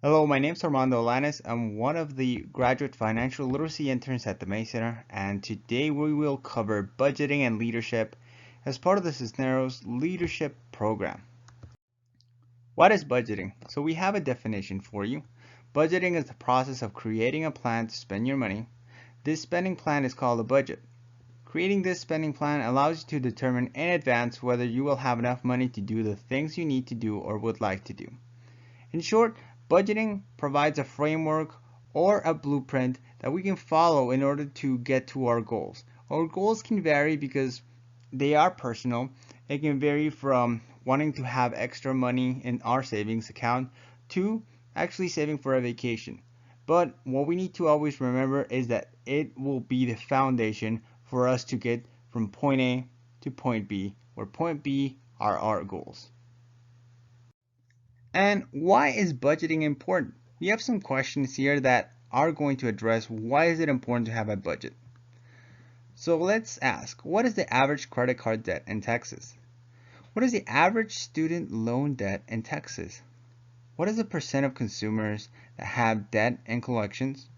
Hello, my name is Armando Alanis. I'm one of the graduate financial literacy interns at the Center, and today we will cover budgeting and leadership as part of the Cisneros leadership program. What is budgeting? So we have a definition for you. Budgeting is the process of creating a plan to spend your money. This spending plan is called a budget. Creating this spending plan allows you to determine in advance whether you will have enough money to do the things you need to do or would like to do. In short, budgeting provides a framework or a blueprint that we can follow in order to get to our goals. Our goals can vary because they are personal. It can vary from wanting to have extra money in our savings account to actually saving for a vacation. But what we need to always remember is that it will be the foundation for us to get from point A to point B, where point B are our goals. And why is budgeting important? We have some questions here that are going to address why is it important to have a budget. So let's ask, what is the average credit card debt in Texas? What is the average student loan debt in Texas? What is the percent of consumers that have debt and collections?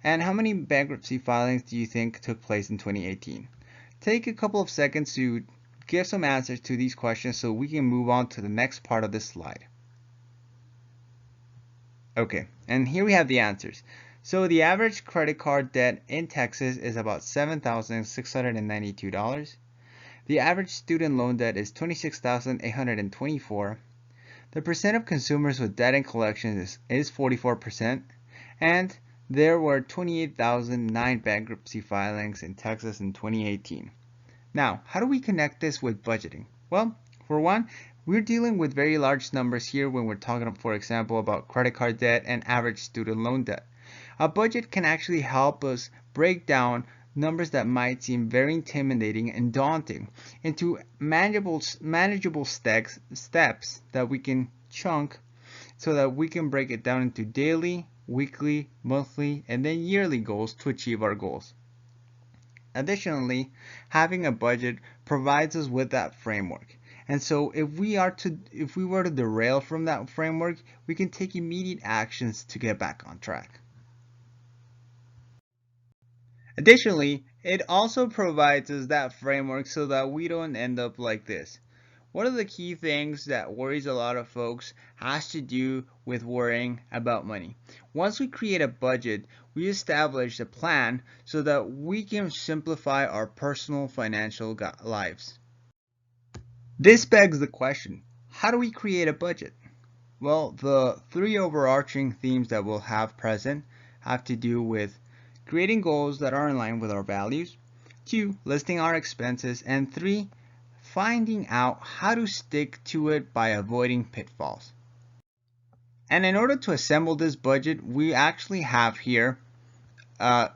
And how many bankruptcy filings do you think took place in 2018? Take a couple of seconds to give some answers to these questions so we can move on to the next part of this slide. Okay, and here we have the answers. So the average credit card debt in Texas is about $7,692. The average student loan debt is $26,824. The percent of consumers with debt and collections is 44%. And there were 28,009 bankruptcy filings in Texas in 2018. Now, how do we connect this with budgeting? Well, for one, we're dealing with very large numbers here when we're talking, for example, about credit card debt and average student loan debt. A budget can actually help us break down numbers that might seem very intimidating and daunting into manageable steps that we can chunk so that we can break it down into daily, weekly, monthly, and then yearly goals to achieve our goals. Additionally, having a budget provides us with that framework. And so if we were to derail from that framework, we can take immediate actions to get back on track. Additionally, it also provides us that framework so that we don't end up like this. One of the key things that worries a lot of folks has to do with worrying about money. Once we create a budget, we establish a plan so that we can simplify our personal financial lives. This begs the question, how do we create a budget? Well, the three overarching themes that we'll have present have to do with creating goals that are in line with our values, 2, listing our expenses, and 3, finding out how to stick to it by avoiding pitfalls. And in order to assemble this budget, we actually have here a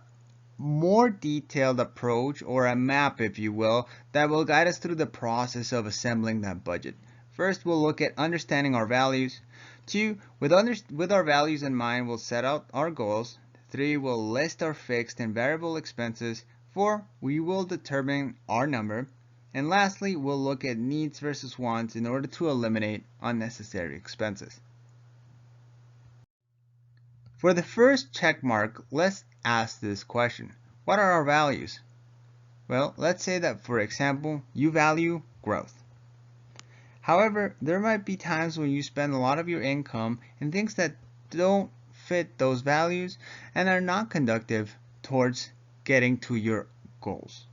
more detailed approach, or a map if you will, that will guide us through the process of assembling that budget. First, we'll look at understanding our values. 2, with our values in mind, we'll set out our goals. 3, we'll list our fixed and variable expenses. 4, we will determine our number. And lastly, we'll look at needs versus wants in order to eliminate unnecessary expenses. For the first check mark, let's ask this question. What are our values? Well, let's say that, for example, you value growth. However, there might be times when you spend a lot of your income in things that don't fit those values and are not conducive towards getting to your goals.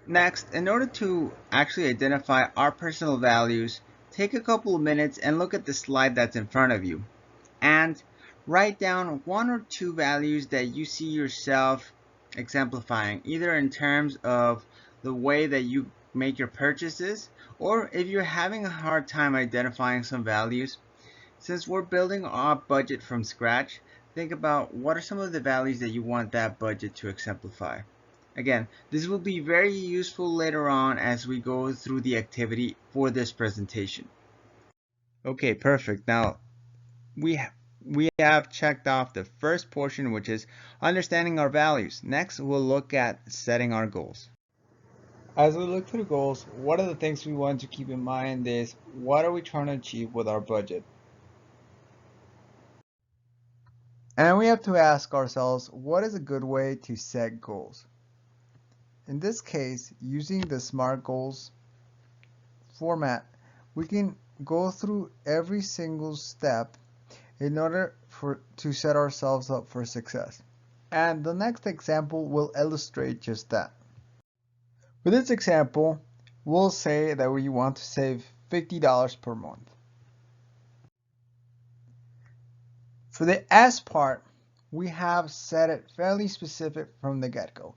Next, in order to actually identify our personal values, take a couple of minutes and look at the slide that's in front of you and write down 1 or 2 values that you see yourself exemplifying, either in terms of the way that you make your purchases, or if you're having a hard time identifying some values. Since we're building our budget from scratch, think about what are some of the values that you want that budget to exemplify. Again, this will be very useful later on as we go through the activity for this presentation. Okay, perfect. Now, we have checked off the first portion, which is understanding our values. Next, we'll look at setting our goals. As we look through goals, one of the things we want to keep in mind is what are we trying to achieve with our budget? And we have to ask ourselves, what is a good way to set goals? In this case, using the SMART goals format, we can go through every single step in order to set ourselves up for success. And the next example will illustrate just that. For this example, we'll say that we want to save $50 per month. For the S part, we have set it fairly specific from the get-go,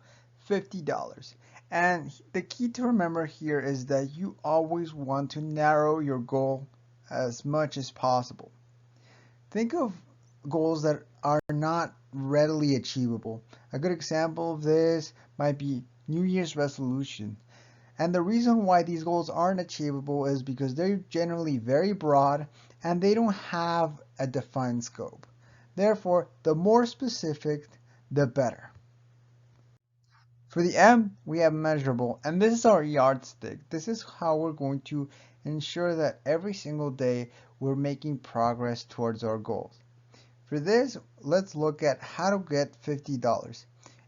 $50. And the key to remember here is that you always want to narrow your goal as much as possible. Think of goals that are not readily achievable. A good example of this might be New Year's resolution. And the reason why these goals aren't achievable is because they're generally very broad and they don't have a defined scope. Therefore, the more specific, the better. For the M, we have measurable, and this is our yardstick. This is how we're going to ensure that every single day we're making progress towards our goals. For this, let's look at how to get $50.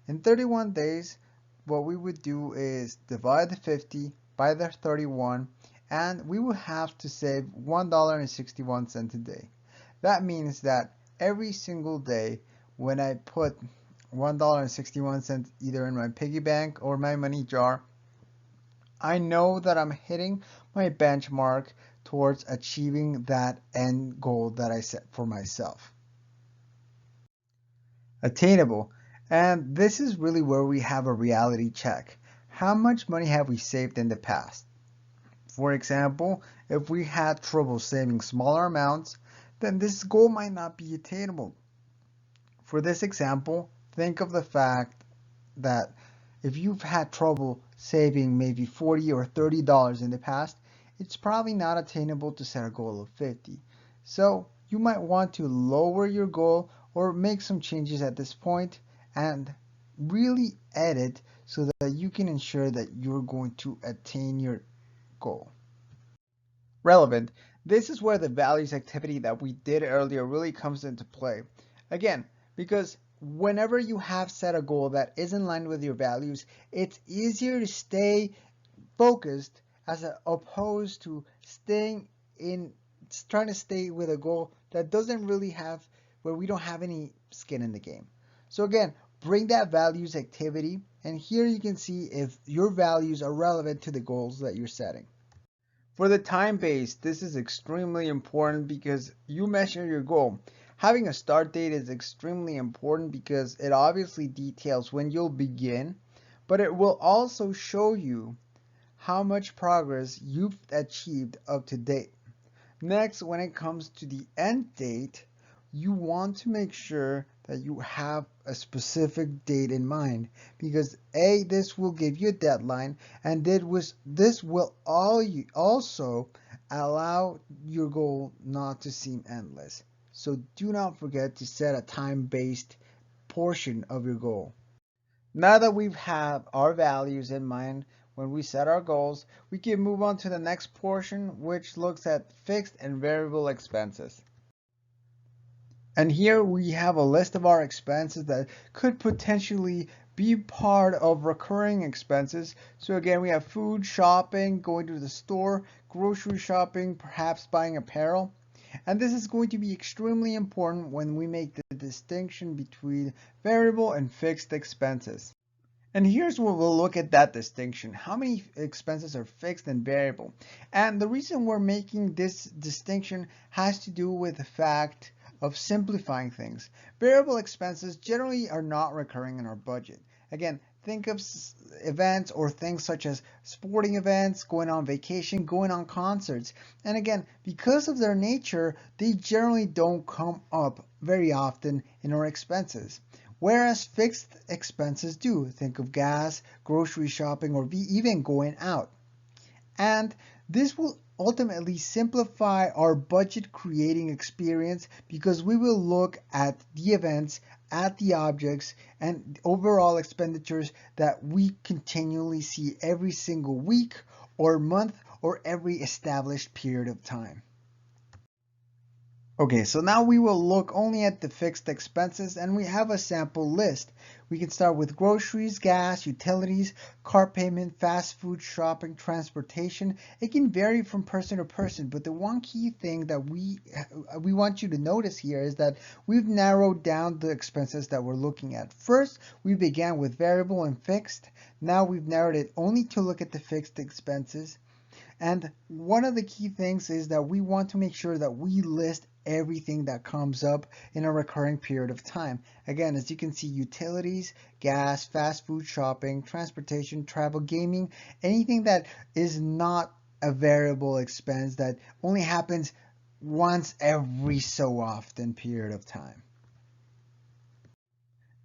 In 31 days, what we would do is divide the 50 by the 31, and we will have to save $1.61 a day. That means that every single day when I put $1.61 either in my piggy bank or my money jar, I know that I'm hitting my benchmark towards achieving that end goal that I set for myself. Attainable. And this is really where we have a reality check. How much money have we saved in the past? For example, if we had trouble saving smaller amounts, then this goal might not be attainable. For this example, think of the fact that if you've had trouble saving maybe $40 or $30 in the past, it's probably not attainable to set a goal of 50. So you might want to lower your goal or make some changes at this point and really edit so that you can ensure that you're going to attain your goal. Relevant. This is where the values activity that we did earlier really comes into play. Again, because whenever you have set a goal that is in line with your values, it's easier to stay focused as opposed to trying to stay with a goal that doesn't really have, where we don't have any skin in the game. So again, bring that values activity, and here you can see if your values are relevant to the goals that you're setting. For the time base, this is extremely important because you measure your goal. Having a start date is extremely important because it obviously details when you'll begin, but it will also show you how much progress you've achieved up to date. Next, when it comes to the end date, you want to make sure that you have a specific date in mind because this will give you a deadline, and this will also allow your goal not to seem endless. So do not forget to set a time-based portion of your goal. Now that we have our values in mind when we set our goals, we can move on to the next portion, which looks at fixed and variable expenses. And here we have a list of our expenses that could potentially be part of recurring expenses. So again, we have food, shopping, going to the store, grocery shopping, perhaps buying apparel. And this is going to be extremely important when we make the distinction between variable and fixed expenses. And here's where we'll look at that distinction. How many expenses are fixed and variable? And the reason we're making this distinction has to do with the fact of simplifying things. Variable expenses generally are not recurring in our budget. Again, think of events or things such as sporting events, going on vacation, going on concerts. And again, because of their nature, they generally don't come up very often in our expenses. Whereas fixed expenses do. Think of gas, grocery shopping, or even going out. And this will ultimately simplify our budget creating experience because we will look at the events, at the objects, and overall expenditures that we continually see every single week or month or every established period of time. Okay, so now we will look only at the fixed expenses and we have a sample list. We can start with groceries, gas, utilities, car payment, fast food, shopping, transportation. It can vary from person to person, but the one key thing that we want you to notice here is that we've narrowed down the expenses that we're looking at. First, we began with variable and fixed. Now we've narrowed it only to look at the fixed expenses. And one of the key things is that we want to make sure that we list everything that comes up in a recurring period of time. Again, as you can see, utilities, gas, fast food, shopping, transportation, travel, gaming, anything that is not a variable expense that only happens once every so often period of time.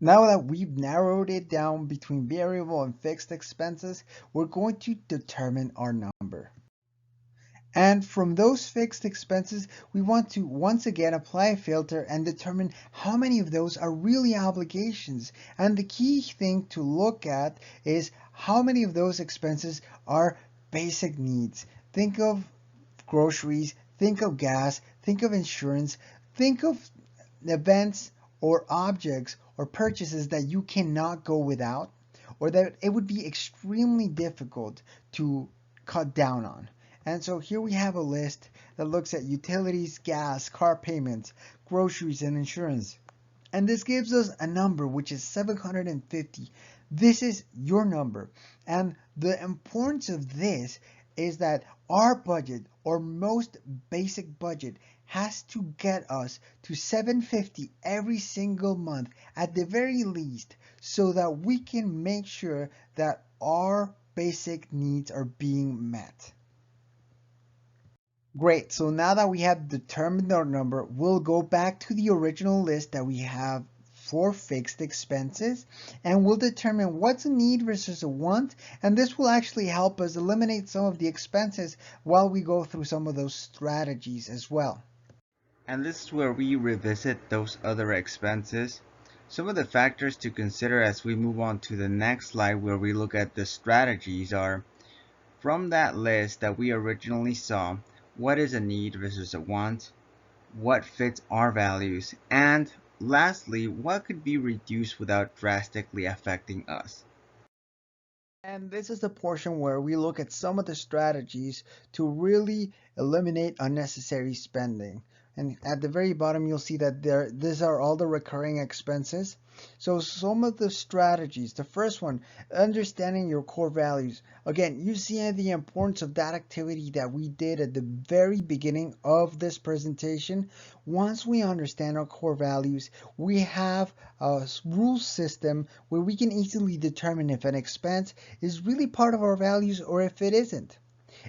Now that we've narrowed it down between variable and fixed expenses, we're going to determine our number. And from those fixed expenses, we want to once again apply a filter and determine how many of those are really obligations. And the key thing to look at is how many of those expenses are basic needs. Think of groceries, think of gas, think of insurance, think of events or objects or purchases that you cannot go without, or that it would be extremely difficult to cut down on. And so here we have a list that looks at utilities, gas, car payments, groceries, and insurance. And this gives us a number which is 750. This is your number. And the importance of this is that our budget, or most basic budget, has to get us to 750 every single month at the very least, so that we can make sure that our basic needs are being met. Great, so now that we have determined our number, we'll go back to the original list that we have for fixed expenses, and we'll determine what's a need versus a want, and this will actually help us eliminate some of the expenses while we go through some of those strategies as well. And this is where we revisit those other expenses. Some of the factors to consider as we move on to the next slide where we look at the strategies are, from that list that we originally saw, what is a need versus a want, what fits our values, and lastly, what could be reduced without drastically affecting us. And this is the portion where we look at some of the strategies to really eliminate unnecessary spending. And at the very bottom, you'll see that these are all the recurring expenses. So some of the strategies, the first one, understanding your core values. Again, you see the importance of that activity that we did at the very beginning of this presentation. Once we understand our core values, we have a rule system where we can easily determine if an expense is really part of our values or if it isn't.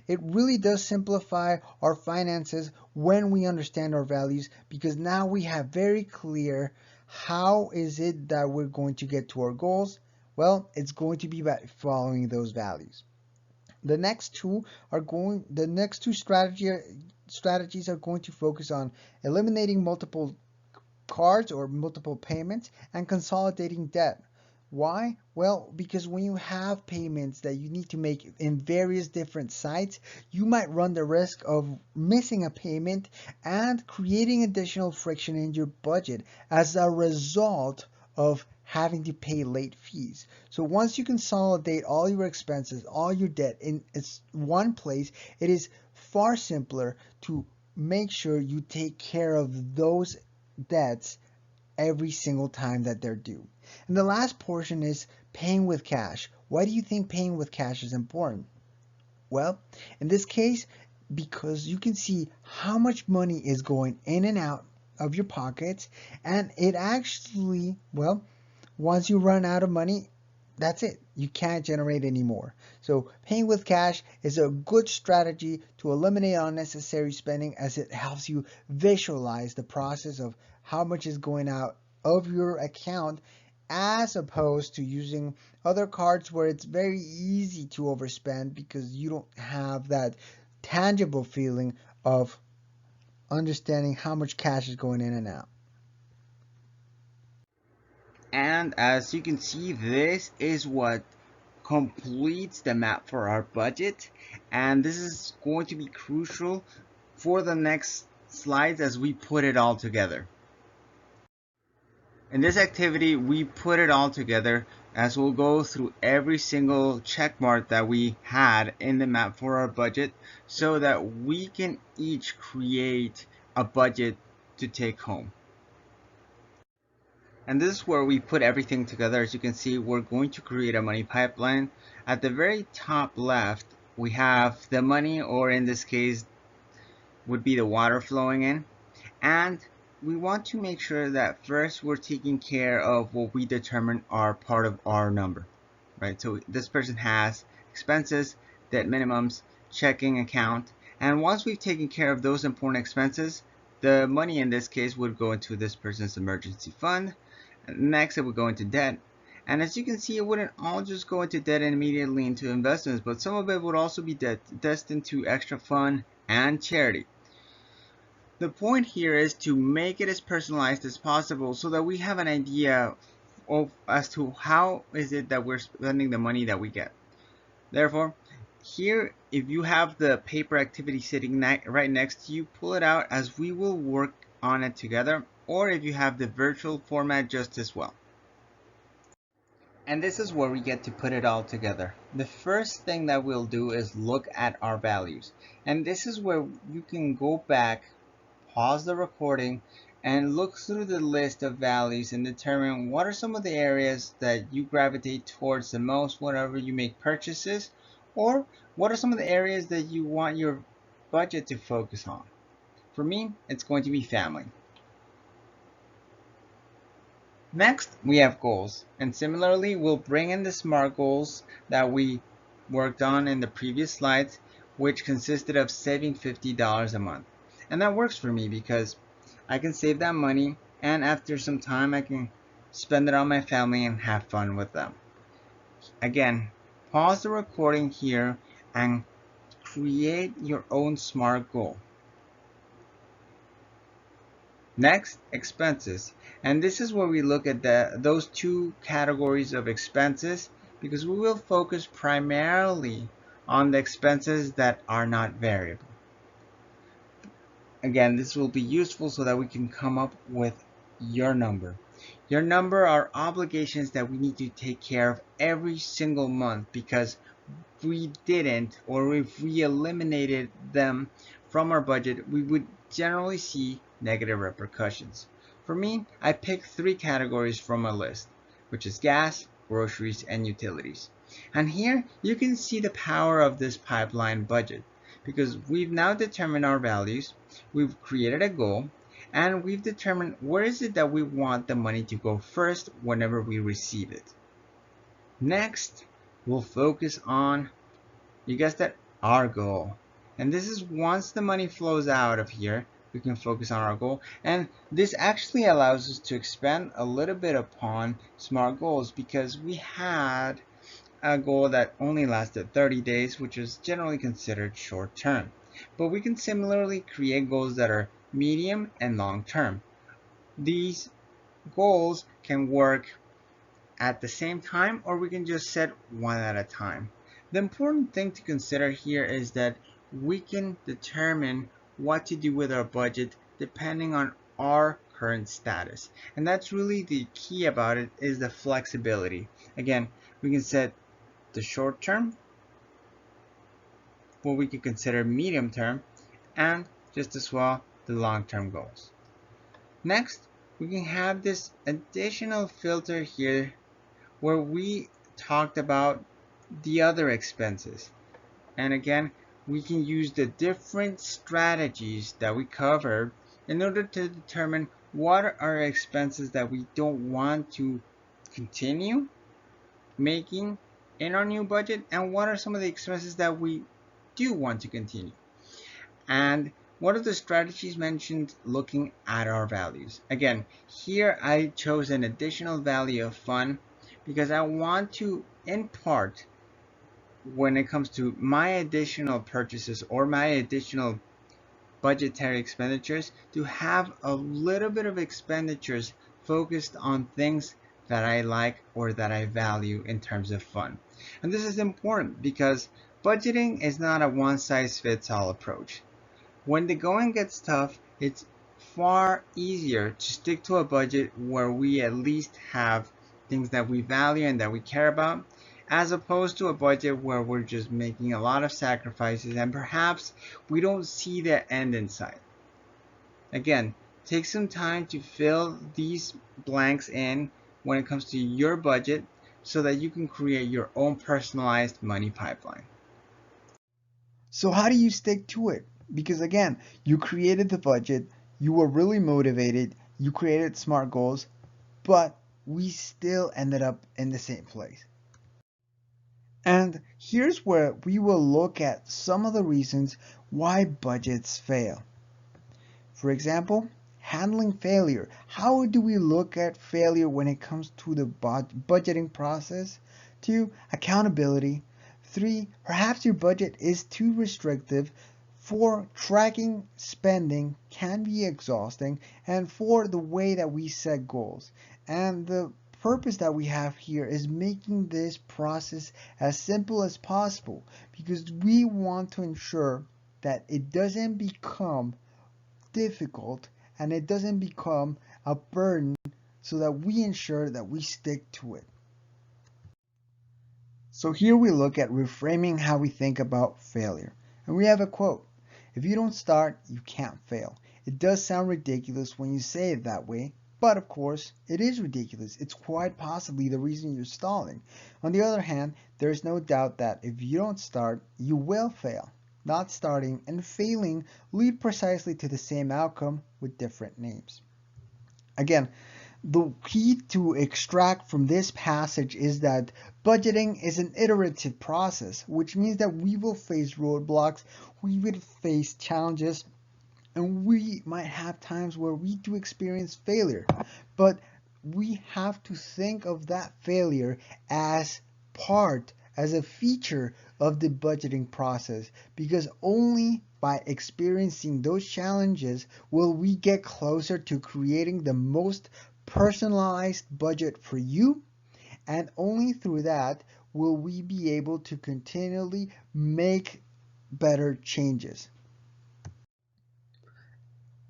It really does simplify our finances when we understand our values, because now we have very clear how is it that we're going to get to our goals. Well, it's going to be by following those values. The next two strategies are going to focus on eliminating multiple cards or multiple payments and consolidating debt. Why? Well, because when you have payments that you need to make in various different sites, you might run the risk of missing a payment and creating additional friction in your budget as a result of having to pay late fees. So once you consolidate all your expenses, all your debt in one place, it is far simpler to make sure you take care of those debts every single time that they're due. And the last portion is paying with cash. Why do you think paying with cash is important? Well, in this case, because you can see how much money is going in and out of your pockets, and it actually, well, once you run out of money, that's it. You can't generate any more. So paying with cash is a good strategy to eliminate unnecessary spending, as it helps you visualize the process of how much is going out of your account, as opposed to using other cards where it's very easy to overspend because you don't have that tangible feeling of understanding how much cash is going in and out. And as you can see, this is what completes the map for our budget, and this is going to be crucial for the next slides as we put it all together. In this activity, we put it all together as we'll go through every single check mark that we had in the map for our budget so that we can each create a budget to take home. And this is where we put everything together. As you can see, we're going to create a money pipeline. At the very top left, we have the money, or in this case, would be the water flowing in. And we want to make sure that first we're taking care of what we determine are part of our number, right? So this person has expenses, debt minimums, checking account, and once we've taken care of those important expenses, the money in this case would go into this person's emergency fund. Next, it would go into debt. And as you can see, it wouldn't all just go into debt and immediately into investments, but some of it would also be destined to extra fun and charity. The point here is to make it as personalized as possible so that we have an idea of as to how is it that we're spending the money that we get. Therefore, here, if you have the paper activity sitting right next to you, pull it out as we will work on it together, or if you have the virtual format, just as well. And this is where we get to put it all together. The first thing that we'll do is look at our values. And this is where you can go back, pause the recording, and look through the list of values and determine what are some of the areas that you gravitate towards the most whenever you make purchases, or what are some of the areas that you want your budget to focus on. For me, it's going to be family. Next, we have goals, and similarly, we'll bring in the SMART goals that we worked on in the previous slides, which consisted of saving $50 a month. And that works for me because I can save that money, and after some time, I can spend it on my family and have fun with them. Again, pause the recording here and create your own SMART goal. Next, expenses. And this is where we look at those two categories of expenses, because we will focus primarily on the expenses that are not variable. Again, this will be useful so that we can come up with your number. Your number are obligations that we need to take care of every single month, because if we didn't, or if we eliminated them from our budget, we would generally see negative repercussions. For me, I picked 3 categories from a list, which is gas, groceries, and utilities. And here you can see the power of this pipeline budget, because we've now determined our values, we've created a goal, and we've determined where is it that we want the money to go first whenever we receive it. Next, we'll focus on, you guessed it, our goal. And this is once the money flows out of here, we can focus on our goal. And this actually allows us to expand a little bit upon SMART goals, because we had a goal that only lasted 30 days, which is generally considered short term. But we can similarly create goals that are medium and long term. These goals can work at the same time, or we can just set one at a time. The important thing to consider here is that we can determine what to do with our budget depending on our current status. And that's really the key about it, is the flexibility. Again, we can set the short term, what we could consider medium term, and just as well the long term goals. Next, we can have this additional filter here where we talked about the other expenses. And again, we can use the different strategies that we covered in order to determine what are expenses that we don't want to continue making in our new budget, and what are some of the expenses that we do want to continue. And what are the strategies mentioned looking at our values? Again, here I chose an additional value of fun because I want to impart, when it comes to my additional purchases or my additional budgetary expenditures, to have a little bit of expenditures focused on things that I like or that I value in terms of fun. And this is important because budgeting is not a one-size-fits-all approach. When the going gets tough, It's far easier to stick to a budget where we at least have things that we value and that we care about, as opposed to a budget where we're just making a lot of sacrifices and perhaps we don't see the end in sight. Again, take some time to fill these blanks in when it comes to your budget so that you can create your own personalized money pipeline. So how do you stick to it? Because again, you created the budget, you were really motivated, you created smart goals, but we still ended up in the same place. And here's where we will look at some of the reasons why budgets fail. For example, handling failure. How do we look at failure when it comes to the budgeting process? 2, accountability. 3, perhaps your budget is too restrictive. 4, tracking spending can be exhausting. And 4, the way that we set goals. And the purpose that we have here is making this process as simple as possible because we want to ensure that it doesn't become difficult and it doesn't become a burden so that we ensure that we stick to it. So here we look at reframing how we think about failure. And we have a quote: if you don't start, you can't fail. It does sound ridiculous when you say it that way, but of course, it is ridiculous. It's quite possibly the reason you're stalling. On the other hand, there is no doubt that if you don't start, you will fail. Not starting and failing lead precisely to the same outcome with different names. Again, the key to extract from this passage is that budgeting is an iterative process, which means that we will face roadblocks, we will face challenges, and we might have times where we do experience failure. But we have to think of that failure as as a feature of the budgeting process, because only by experiencing those challenges will we get closer to creating the most personalized budget for you, and only through that will we be able to continually make better changes.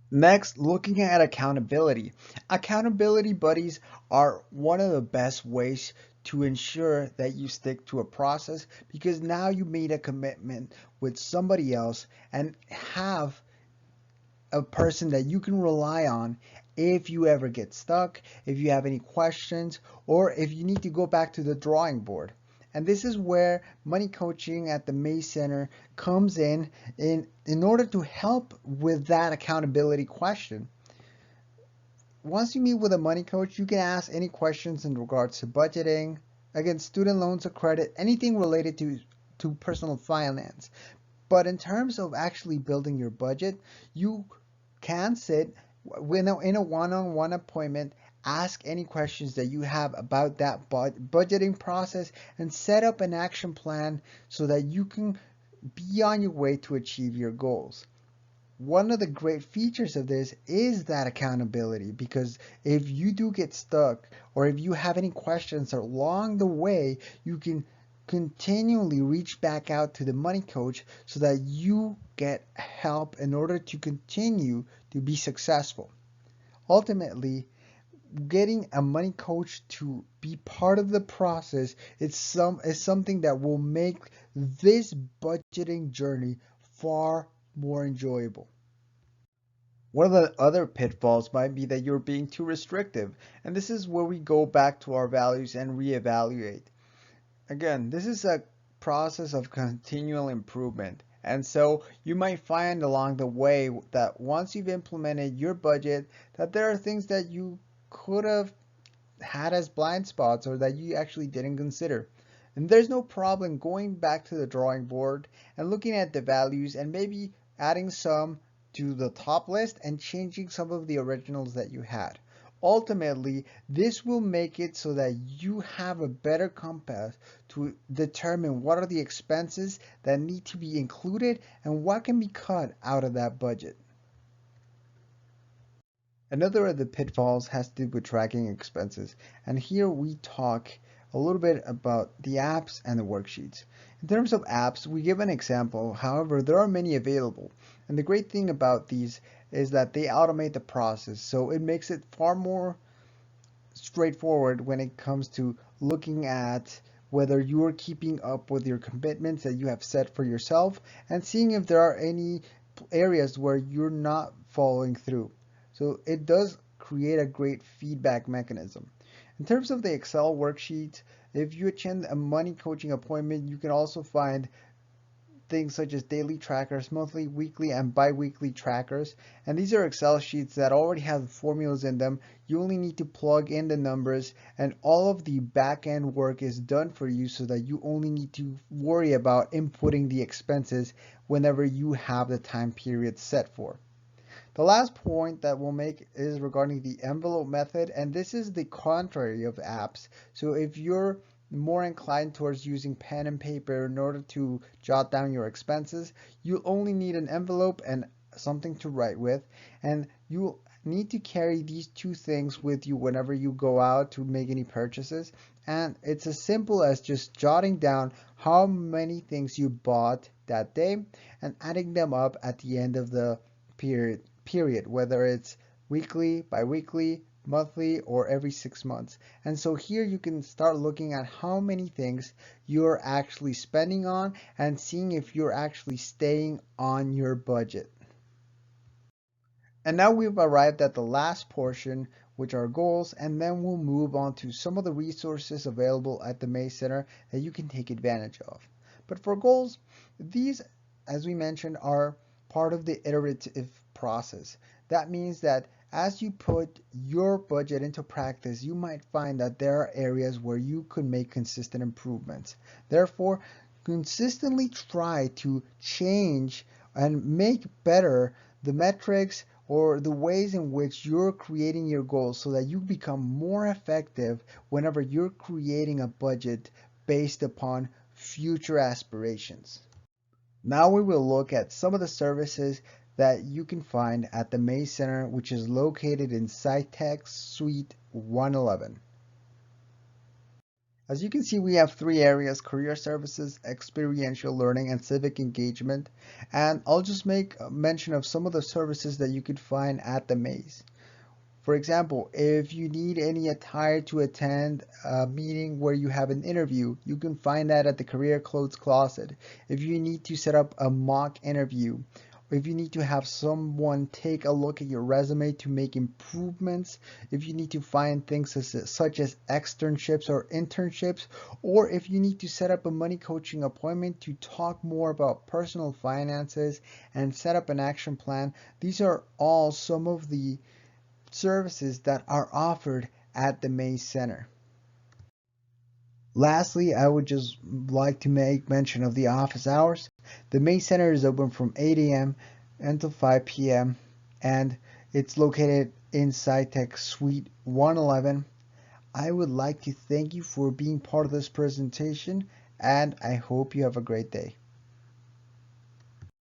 Next, looking at accountability. Accountability buddies are one of the best ways to ensure that you stick to a process because now you made a commitment with somebody else and have a person that you can rely on if you ever get stuck, if you have any questions, or if you need to go back to the drawing board. And this is where money coaching at the May Center comes in order to help with that accountability question. Once you meet with a money coach, you can ask any questions in regards to budgeting, again, student loans or credit, anything related to personal finance. But in terms of actually building your budget, you can sit in a one-on-one appointment, ask any questions that you have about that budgeting process, and set up an action plan so that you can be on your way to achieve your goals. One of the great features of this is that accountability, because if you do get stuck or if you have any questions along the way, you can continually reach back out to the money coach so that you get help in order to continue to be successful. Ultimately, getting a money coach to be part of the process is something that will make this budgeting journey far more enjoyable. One of the other pitfalls might be that you're being too restrictive, and this is where we go back to our values and reevaluate. Again, this is a process of continual improvement. And so you might find along the way that once you've implemented your budget, that there are things that you could have had as blind spots or that you actually didn't consider. And there's no problem going back to the drawing board and looking at the values and maybe adding some to the top list and changing some of the originals that you had. Ultimately, this will make it so that you have a better compass to determine what are the expenses that need to be included and what can be cut out of that budget. Another of the pitfalls has to do with tracking expenses, and here we talk a little bit about the apps and the worksheets. In terms of apps, we give an example, however, there are many available, and the great thing about these is that they automate the process. So it makes it far more straightforward when it comes to looking at whether you're keeping up with your commitments that you have set for yourself and seeing if there are any areas where you're not following through. So it does create a great feedback mechanism. In terms of the Excel worksheet, if you attend a money coaching appointment, you can also find things such as daily trackers, monthly, weekly, and bi-weekly trackers. And these are Excel sheets that already have formulas in them. You only need to plug in the numbers and all of the back end work is done for you so that you only need to worry about inputting the expenses whenever you have the time period set for. The last point that we'll make is regarding the envelope method, and this is the contrary of apps. So if you're more inclined towards using pen and paper in order to jot down your expenses, you only need an envelope and something to write with, and you need to carry these two things with you whenever you go out to make any purchases. And it's as simple as just jotting down how many things you bought that day and adding them up at the end of the period, whether it's weekly, bi-weekly, monthly, or every 6 months. And so here you can start looking at how many things you're actually spending on and seeing if you're actually staying on your budget. And now we've arrived at the last portion, which are goals, and then we'll move on to some of the resources available at the May Center that you can take advantage of. But for goals, these, as we mentioned, are part of the iterative process. That means that as you put your budget into practice, you might find that there are areas where you could make consistent improvements. Therefore, consistently try to change and make better the metrics or the ways in which you're creating your goals so that you become more effective whenever you're creating a budget based upon future aspirations. Now we will look at some of the services that you can find at the May Center, which is located in SciTech Suite 111. As you can see, we have three areas: career services, experiential learning, and civic engagement. And I'll just make mention of some of the services that you could find at the Maze. For example, if you need any attire to attend a meeting where you have an interview, you can find that at the Career Clothes Closet. If you need to set up a mock interview, if you need to have someone take a look at your resume to make improvements, if you need to find things such as externships or internships, or if you need to set up a money coaching appointment to talk more about personal finances and set up an action plan, these are all some of the services that are offered at the May Center. Lastly, I would just like to make mention of the office hours. The May Center is open from 8 a.m. until 5 p.m. and it's located in SciTech Suite 111. I would like to thank you for being part of this presentation and I hope you have a great day.